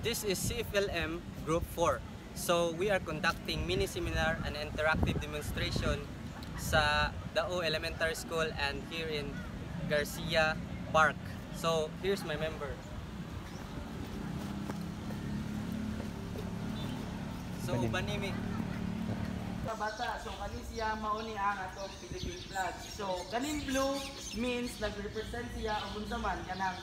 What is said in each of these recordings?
This is CFLM Group 4. So we are conducting mini seminar and interactive demonstration sa Dao Elementary School and here in Garcia Park. So here's my member. So ubanimi. Bata, so kani siya mauni ang atong Philippine flag. So kaning blue means nag-represent siya og unsa man kanang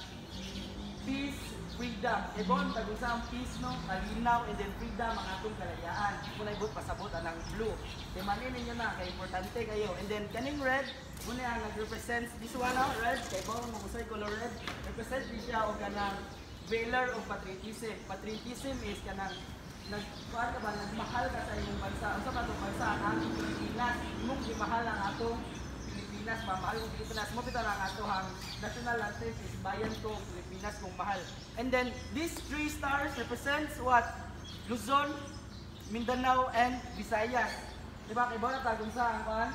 peace, freedom. Ibon tag unsa ang peace no, kalinaw and then freedom ang atong kalayaan. Kung ibot pasabot anang blue. Kay manin ninyo na kay importante kayo. And then kaning red, muna ang nag-represent this one no, red kay bawang mo usay color red. Represent siya og kanang valor of patriotism. Patriotism is kanang nagmahal ka sa imong bansa. Unsa ba itong bansa? Ang Pilipinas. Imong gimahal ang atong Pilipinas. Mamahal ang Pilipinas. Mo bitaw ang atong national anthem is bayan ko Pilipinas kung mahal. And then these three stars represents what? Luzon, Mindanao, and Visayas. Diba? Kay bawat tagong sa ang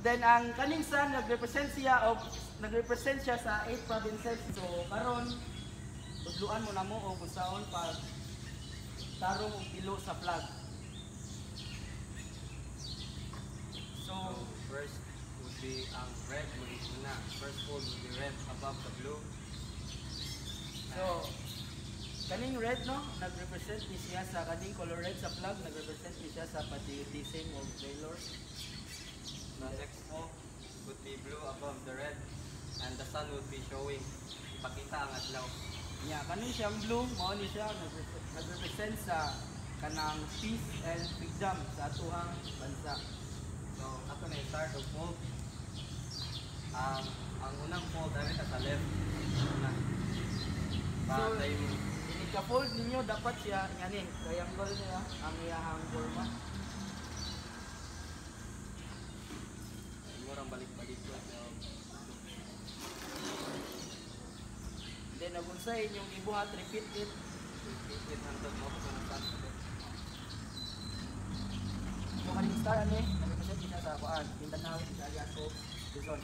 then ang kaning sun nagrepresent siya sa 8 provinces. So karon tudluan mo na mo og unsaon pag tarong og pilo sa flag. So first would be ang red muna. First fold would be red above the blue. So kaning red no, nagrepresent ni siya sa kaning color red sa flag, nagrepresent ni siya sa patriotism of valor. The next fold would be blue above the red and the sun would be showing. Ipakita ang adlaw. Yeah, kaning siyang blue, mao ni siya nagrepresent sa kanang peace and freedom sa atuhang bansa. So ato na i-start og fold. Ang unang fold dali sa left. So, ika-fold ninyo dapat siya ngani, triangle niya ang iyahang forma. Murang balik-balik ko. Then nagunsay inyong ibuhat, repeat it. Repeat it until mo kung saan. Kung kaning star ani, nagrepresent niya sa kuan, Mindanao, Visayas, o Luzon.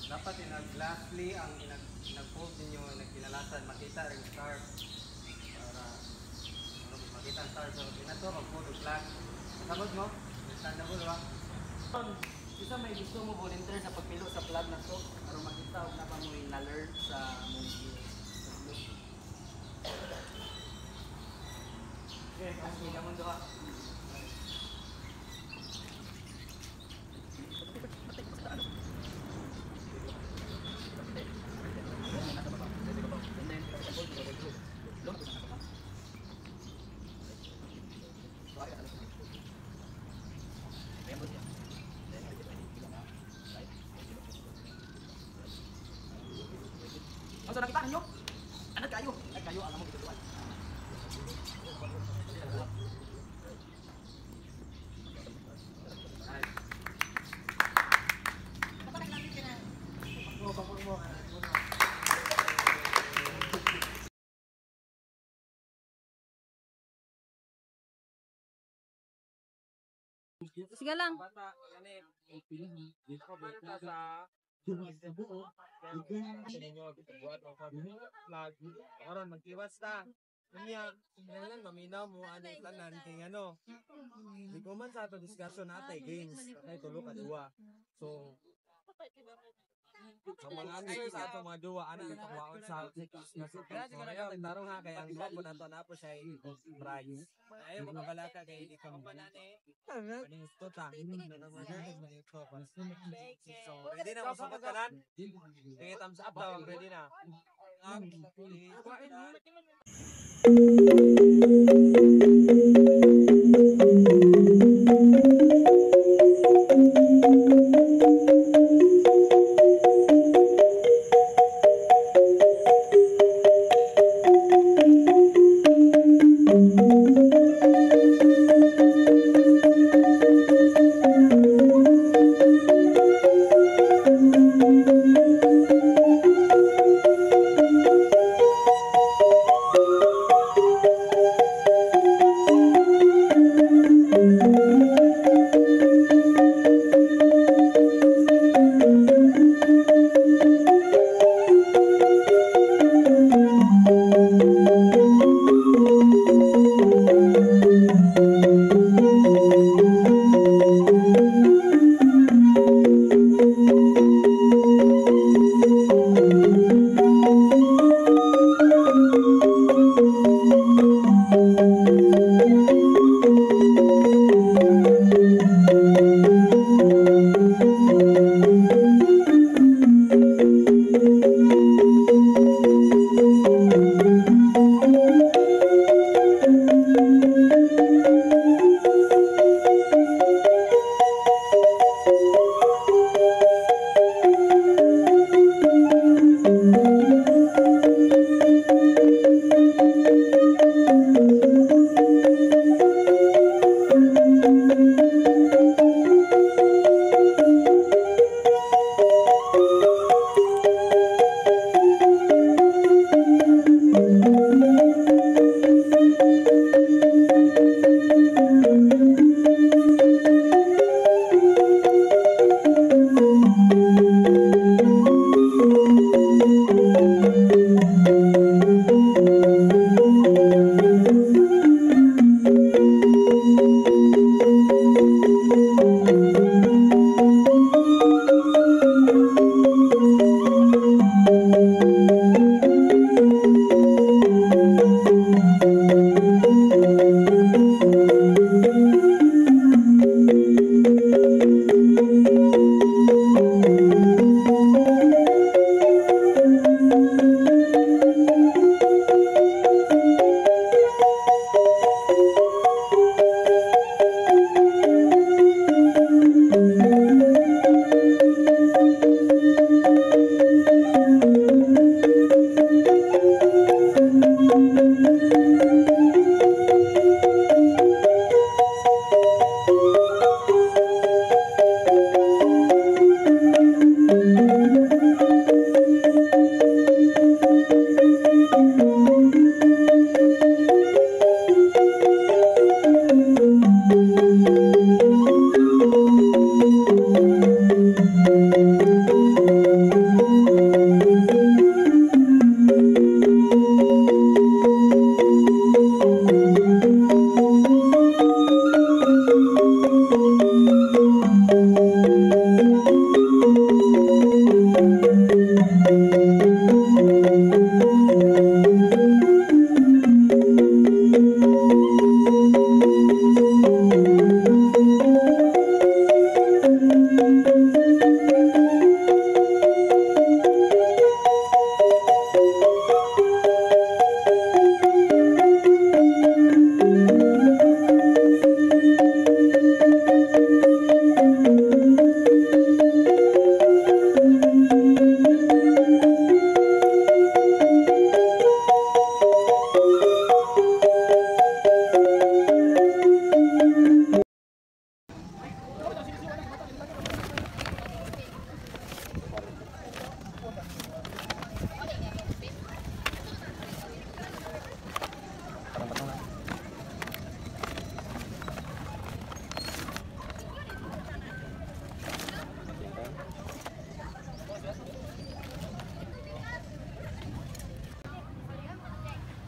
Dapat lastly ang nag-fold ninyo, nagkinalasan, makita rin star para makita ang star. So pinato, mag-fold og flag. Sabot mo? Understandable ba? Isa may gusto mo volunteer sa pagpilo sa flag na to para makita og napa mo na-learn sa mong okay, kasi naman doha. So nakita nyo? Anad kayo? Ay kayo, alam mo bitutuan. Sige lang. Karon magkiwas ta. Kanya, lang maminaw mo ano tanan kay ano. Di ko man sa ato discussion natay games, ay tulo ka duwa. So ang mga ano sa ato mga duwa ana ang pagwaon sa ngayon tarong ha kay ang duwa po nato na po siya prize. Ay mo kabalaka kay di ka manane. Kaning gusto ta. So ready na mo sa kanan. Kay thumbs up daw ready na.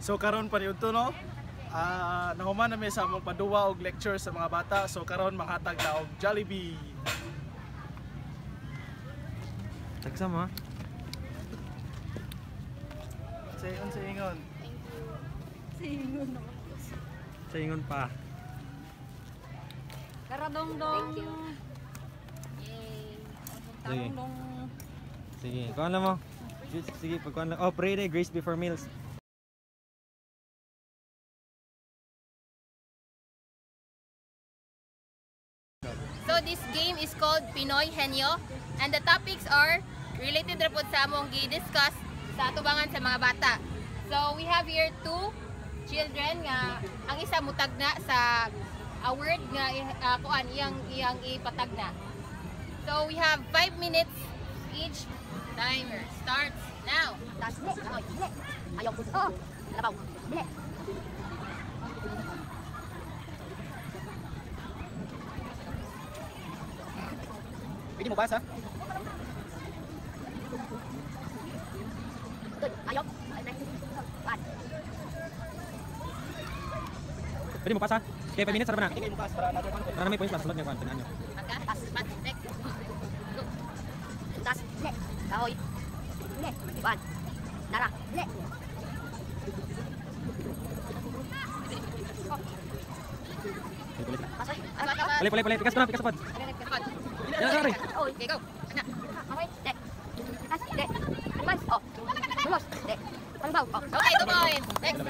So karon pa niudto no. Nahuman na mi sa among paduwa og lecture sa mga bata. So karon manghatag ta og Jollibee. Tagsama. Sayon sa ingon. Sa ingon pa. Karadong-dong. Thank you. Yay. Sige. Tarong-dong. Sige, kuhan lang mo. Sige, pagkuhan lang. Oh, pray day, grace before meals. So this game is called Pinoy Henyo and the topics are related ra pod sa among gi-discuss sa atubangan sa mga bata. So we have here two children nga ang isa mutagna sa a word nga kuan iyang ipatagna. So we have 5 minutes each. Timer starts now. Ayaw po. Oh. Labaw. Bili. Pwede mo basa? Good. Ayaw. Pwede mo pasa? Okay, 5 minutes, sarap na. Pwede mo basa para natin. Para na may points lang, sulod niya kuhan. Tingnan nyo. Pass. Next. Tas. Bili. Kahoy. Bili. Ban. Dara. Bili. Pasay. Pali. Pikas pa, pikas pa. Yan, sorry. Okay, go. Ana. Kahoy. De. Tas. De. Animals. Oh. Tulos. De. Pangbaw. Oh. Okay, 2 points. Next.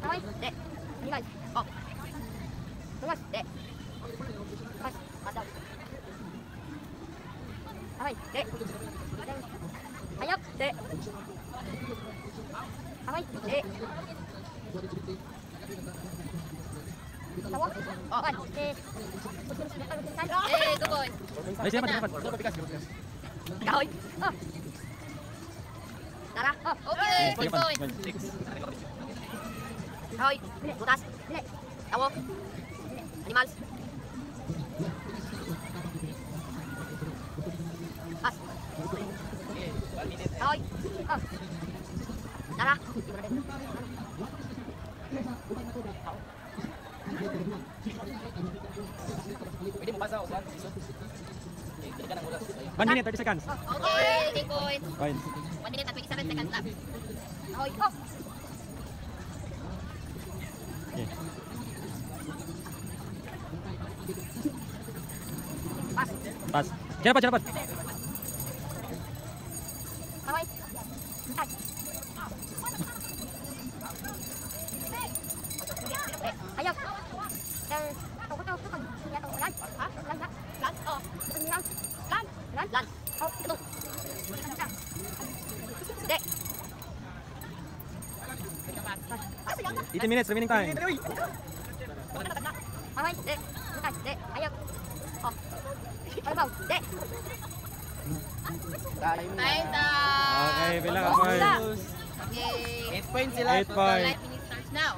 Kahoy. De. Animals. Oh. Tulos. De. Pas. Pasaw. Kahoy. De. Ayok. De. Kahoy. De. Tawo. Oh. Pan. De. Hey, 2 points. Ay, siya pa, siya pa. Kahoy. Oh. Tara. Oh. Okay, Sige 6 pa. points. Kahoy. Butas. Tawo. Animals. Pas. Kahoy. Oh. Tara. Pwede mo basa o saan? Pwede ka nang ulas. 1 minute, 30 seconds. Okay, 3 points. Points. 1 minute at 27 seconds left. Kahoy. Oh. Okay. Pas. Pass. Siya pa. Kahoy. Ay. Ayok. Lan. Oh, ito. De. 18 minutes, remaining time. Kahoy. De. Butas. De. Ayok. Oh. Pangbaw. De. Time's up. Okay, bilang ka points. Okay. 8 points sila. 8 points. 5 minutes starts now.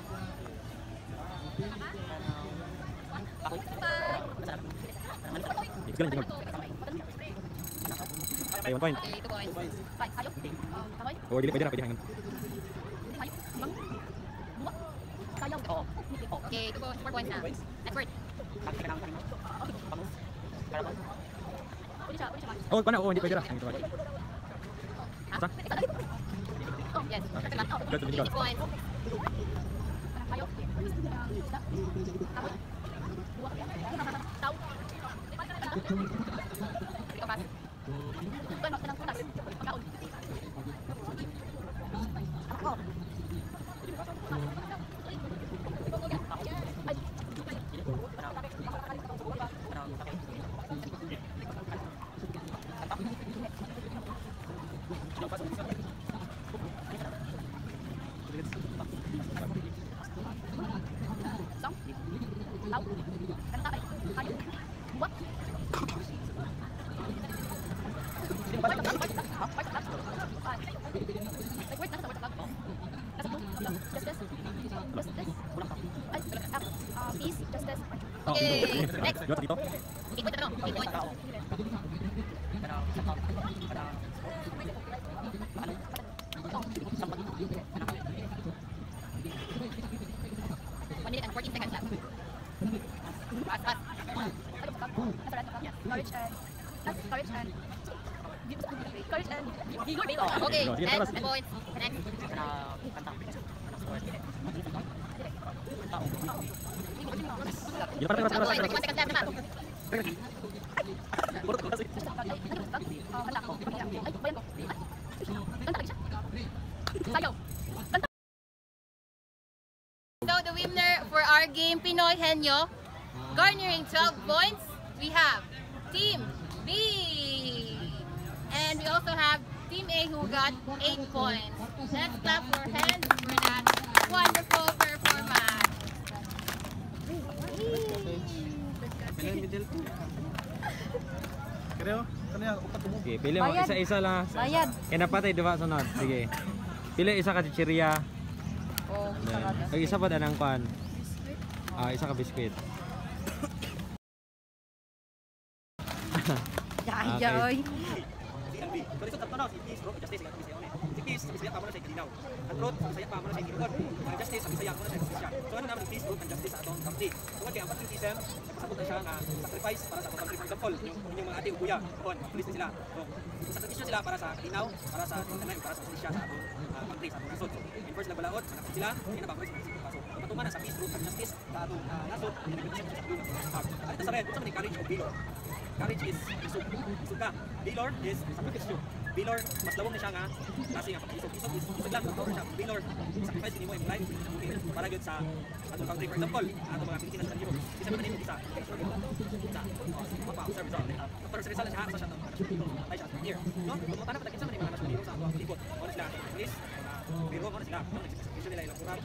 Galing, tingog. Okay, 1 point. Okay, 2 points. Ayok. Kahoy. Oh, pwede hangin. Sayang. Oh. Okay, 2 points. 4 points na. Next word. Uli siya. Oh, paano? Oh, hindi pwede ra. Hangin to. Basta? Oh, yes. Good, good, good. 6 points. Ayok. Tao. Ikaw pass. Ganok ka ng putas. Pagkaon. Ako. Tao. Kanta kay. Ayok. Buwak. Oh, Okay, dito. next. Dito, dito. 8 points na 8 points. Ano? Courage and vigor, baby. Okay, next points. Next. So the winner for our game, Pinoy Henyo, garnering 12 points, we have Team B. And we also have Team A who got 8 points. Let's clap for hands for that wonderful performance. Kaya, kanya, upat mo. Sige, pili mo. Bayad. Isa-isa lang. Bayad. Kaya napatay, diba? Sunod. Sige. Pili isa ka chichirya. Oh, Ang isa pa danang kwan. Isa ka biskuit. Ay. Pero sa tatlo na, si Peace, bro, Justice, siya siya one. Si Peace, isaya pa mo na siya Kilinaw. Ang Rod, isaya pa mo na siya Kilinaw. Ang Justice, isaya mo na siya Justice. So ano naman si Peace, bro, ang Justice sa atong country. So kaya ang patriotism, nagpasabot na siya nga sacrifice para sa atong country. For example, yung mga ate o kuya, police na sila. So sakripisyo sila para sa Kilinaw, para sa internet, para sa justice sa atong country, sa atong nasod. So in first nagbalaot, sanakot sila, kaya nababoy sa munisipyo pa. So patuman na sa Peace, bro, ang Justice sa atong nasod, nagpasabot sa atong ano sa red, sa man courage o bilor. Courage is isog ka. Bilor is sakripisyo. Bilor, mas lawong na siya nga kasi nga pag-isog. Isog lang, power siya. Bilor, sacrifice din mo yung life para yun sa atong country. For example, atong mga Pilipinas na Europe. Isa man din isa. Isa. Mapa-observe sa. Pero sa Rizal siya, sa siya ay siya here. No? Kung matanap natin sa mga national hero sa atong libot. Ano sila? Police, biro mo na sila. Nagsisipasyon nila ilang kurang.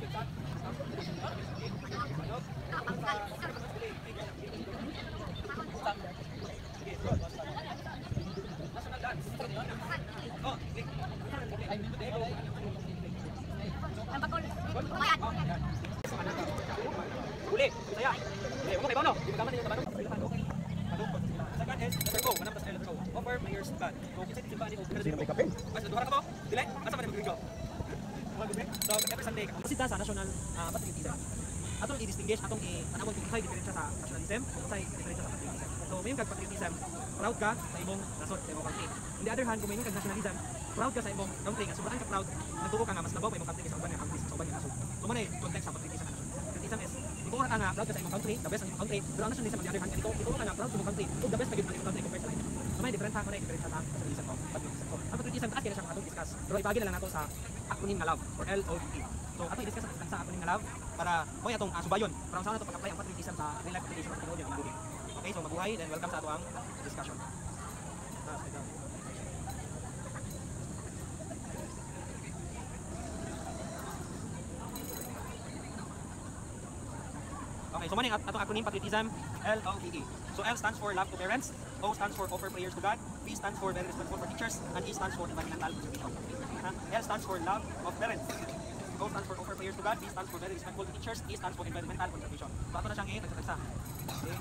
Uli, saya. Uli, mo kay Bono. Di magkaman niyo tabanong. Second is letter O, manam tas letter O. Offer mayors ban. Kung kinsa simba ni ko. Sino may kape? Mas duha ka mo? Dili? Asa man magbigo? So, every Sunday, bisita sa national patriotism. Atong i-distinguish, atong i-tanawon kung say diferensya sa nationalism, kung say diferensya sa patriotism. So, mayroon kag patriotism, proud ka sa imong nasod, sa imong country. On the other hand, kung mayroon kag nationalism, proud ka sa imong country, nga sobrang ka proud, nagtuo ka nga mas labaw pa imong country sa uban nga country, sa uban nga nasod. So, manay context sa patriotism nga nationalism. Patriotism is, ikaw ka nga proud ka sa imong country, the best ang imong country, pero ang nationalism on the other hand, ikaw ka nga proud sa imong country, the best maging ang imong country compared sa lain. So, may different ha, manay different sa nationalism ko, patriotism ko. Ang patriotism, taas kaya siyang atong discuss, pero ibagi na lang nato sa acronym nga love, or LOVE. So, ato i-discuss sa acronym nga love, para mo atong subayon, para ang saan nato pag-apply ang patriotism sa real life application sa tinuod yung buhay. Okay, so mabuhay, then welcome sa ato ang discussion. Okay, so maning atong acronym patriotism, LOVE. So L stands for love to parents, O stands for offer prayers to God, V stands for very responsible for teachers, and E stands for environmental conservation. L stands for love of parents. O stands for offer prayers to God, V stands for very respectful to teachers, E stands for environmental conservation. So ato na siyang nagsa-isa. Okay.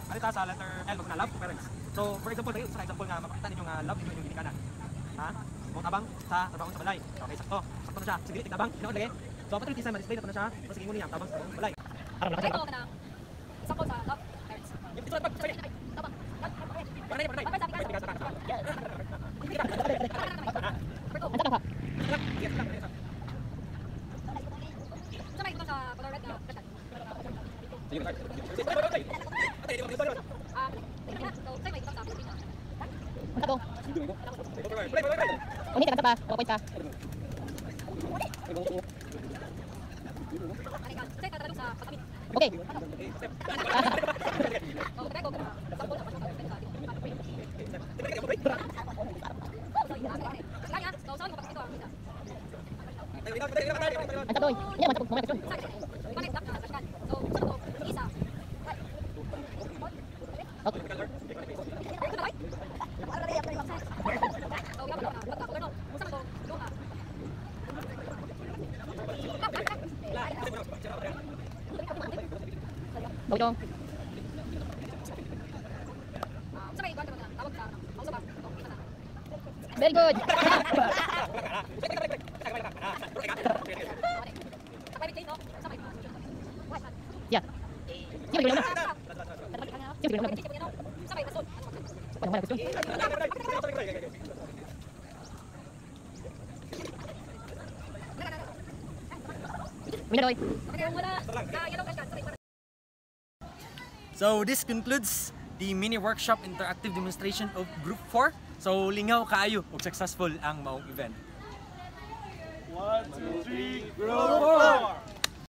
Alita sa letter L, mag na love to parents. So for example, dahil sa example nga mapakita ninyo nga love ninyo yung ginikanan. Ha? Mong tabang sa trabaho sa balay. Okay, sakto. Sakto na siya. Sige, tigtabang. Tinood lagi. So patriotism, ma-display na to na siya. Tapos sige mo niya, tabang sa trabaho sa balay. Ito ka na. Sakot sa love parents. Yung dito pag sorry. Tabang. Panay. Sa may ito sa pag-red na kasyan. So, sa may ito sa protein na. Ito. Uni ka pa, point ka. Sa ito sa pagkamit. Okay. Oh, tagay ko. Sakot sa pagkamit. Kaya, so saan ko pagkakito ang isa? Ang tadoy. Iya, man mo question. Connect na kasyan. So, sa to, isa. Okay. Go dong. Very good. Yeah. Sino ba yun? Sino ba yun? Minadoy. So this concludes the mini workshop interactive demonstration of Group 4. So lingaw kaayo ug successful ang maong event. 1, 2, 3, Group 4!